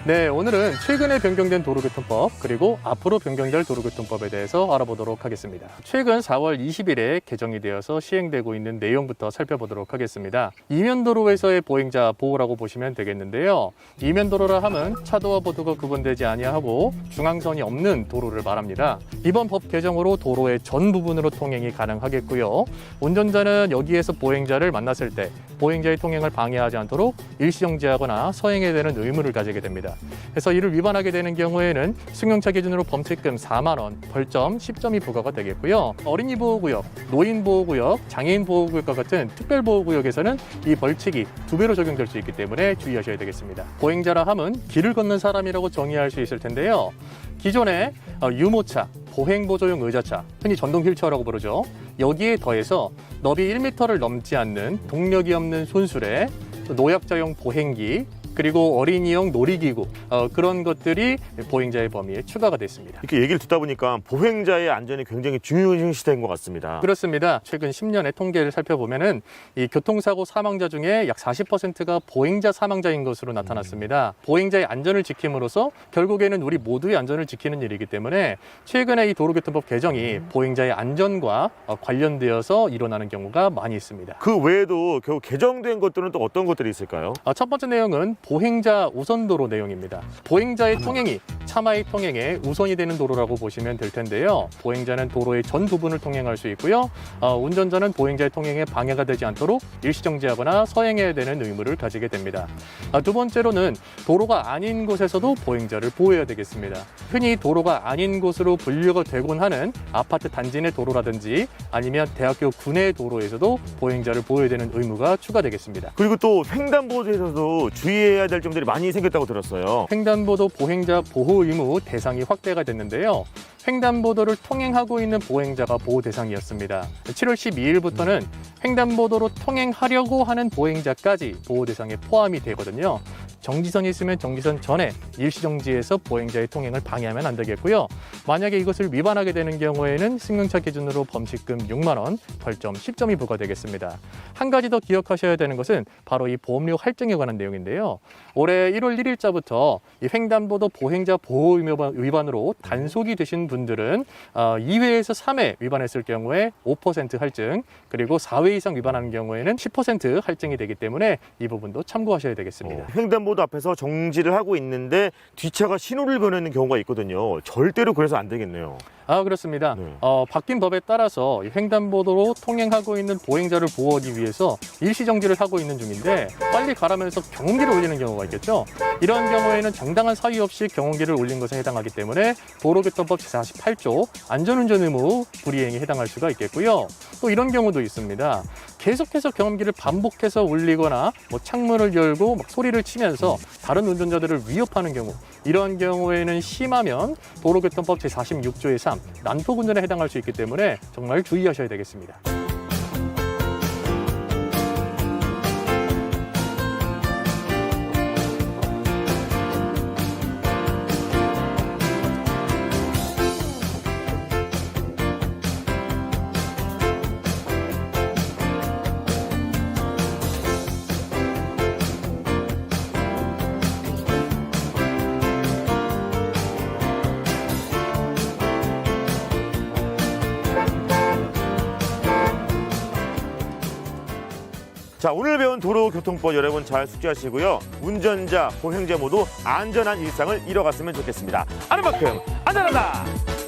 네, 오늘은 최근에 변경된 도로교통법 그리고 앞으로 변경될 도로교통법에 대해서 알아보도록 하겠습니다. 최근 4월 20일에 개정이 되어서 시행되고 있는 내용부터 살펴보도록 하겠습니다. 이면도로에서의 보행자 보호라고 보시면 되겠는데요. 이면도로라 함은 차도와 보도가 구분되지 아니하고 중앙선이 없는 도로를 말합니다. 이번 법 개정으로 도로의 전 부분으로 통행이 가능하겠고요. 운전자는 여기에서 보행자를 만났을 때 보행자의 통행을 방해하지 않도록 일시정지하거나 서행해야 되는 의무를 가지게 됩니다. 그래서 이를 위반하게 되는 경우에는 승용차 기준으로 범칙금 4만 원, 벌점 10점이 부과가 되겠고요. 어린이 보호구역, 노인 보호구역, 장애인 보호구역과 같은 특별보호구역에서는 이 벌칙이 2배로 적용될 수 있기 때문에 주의하셔야 되겠습니다. 보행자라 함은 길을 걷는 사람이라고 정의할 수 있을 텐데요. 기존에 유모차, 보행보조용 의자차, 흔히 전동 휠체어라고 부르죠. 여기에 더해서 너비 1m를 넘지 않는 동력이 없는 손수레, 노약자용 보행기, 그리고 어린이용 놀이기구 그런 것들이 보행자의 범위에 추가가 됐습니다. 이렇게 얘기를 듣다 보니까 보행자의 안전이 굉장히 중요시된 것 같습니다. 그렇습니다. 최근 10년의 통계를 살펴보면은 이 교통사고 사망자 중에 약 40%가 보행자 사망자인 것으로 나타났습니다. 보행자의 안전을 지킴으로써 결국에는 우리 모두의 안전을 지키는 일이기 때문에 최근에 이 도로교통법 개정이 보행자의 안전과 관련되어서 일어나는 경우가 많이 있습니다. 그 외에도 겨우 개정된 것들은 또 어떤 것들이 있을까요? 첫 번째 내용은 보행자 우선도로 내용입니다. 보행자의 통행이 차마의 통행에 우선이 되는 도로라고 보시면 될 텐데요. 보행자는 도로의 전 부분을 통행할 수 있고요. 운전자는 보행자의 통행에 방해가 되지 않도록 일시정지하거나 서행해야 되는 의무를 가지게 됩니다. 두 번째로는 도로가 아닌 곳에서도 보행자를 보호해야 되겠습니다. 흔히 도로가 아닌 곳으로 분류가 되곤 하는 아파트 단지 내 도로라든지 아니면 대학교 구내 도로에서도 보행자를 보호해야 되는 의무가 추가되겠습니다. 그리고 또 횡단보도에서도 주의해야 될 점들이 많이 생겼다고 들었어요. 횡단보도 보행자 보호 의무 대상이 확대가 됐는데요. 횡단보도를 통행하고 있는 보행자가 보호 대상이었습니다. 7월 12일부터는 횡단보도로 통행하려고 하는 보행자까지 보호 대상에 포함이 되거든요. 정지선이 있으면 정지선 전에 일시정지해서 보행자의 통행을 방해하면 안 되겠고요. 만약에 이것을 위반하게 되는 경우에는 승용차 기준으로 범칙금 6만 원, 벌점 10점이 부과되겠습니다. 한 가지 더 기억하셔야 되는 것은 바로 이 보험료 할증에 관한 내용인데요. 올해 1월 1일자부터 이 횡단보도 보행자 보호 위반으로 단속이 되신 분들은 2회에서 3회 위반했을 경우에 5% 할증, 그리고 4회 이상 위반하는 경우에는 10% 할증이 되기 때문에 이 부분도 참고하셔야 되겠습니다. 횡단보도 앞에서 정지를 하고 있는데 뒤차가 신호를 보내는 경우가 있거든요. 절대로 그래서 안 되겠네요. 그렇습니다. 네. 바뀐 법에 따라서 횡단보도로 통행하고 있는 보행자를 보호하기 위해서 일시정지를 하고 있는 중인데 빨리 가라면서 경운기를 올리는 경우가 있겠죠. 이런 경우에는 정당한 사유 없이 경운기를 올린 것에 해당하기 때문에 도로교통법 제48조 안전운전 의무 불이행에 해당할 수가 있겠고요. 또 이런 경우도 있습니다. 계속해서 경운기를 반복해서 올리거나 창문을 열고 소리를 치면서 다른 운전자들을 위협하는 경우, 이런 경우에는 심하면 도로교통법 제46조의 3 난폭 운전에 해당할 수 있기 때문에 정말 주의하셔야 되겠습니다. 자, 오늘 배운 도로교통법 여러분 잘 숙지하시고요. 운전자, 보행자 모두 안전한 일상을 이뤄갔으면 좋겠습니다. 아는 만큼 안전하다!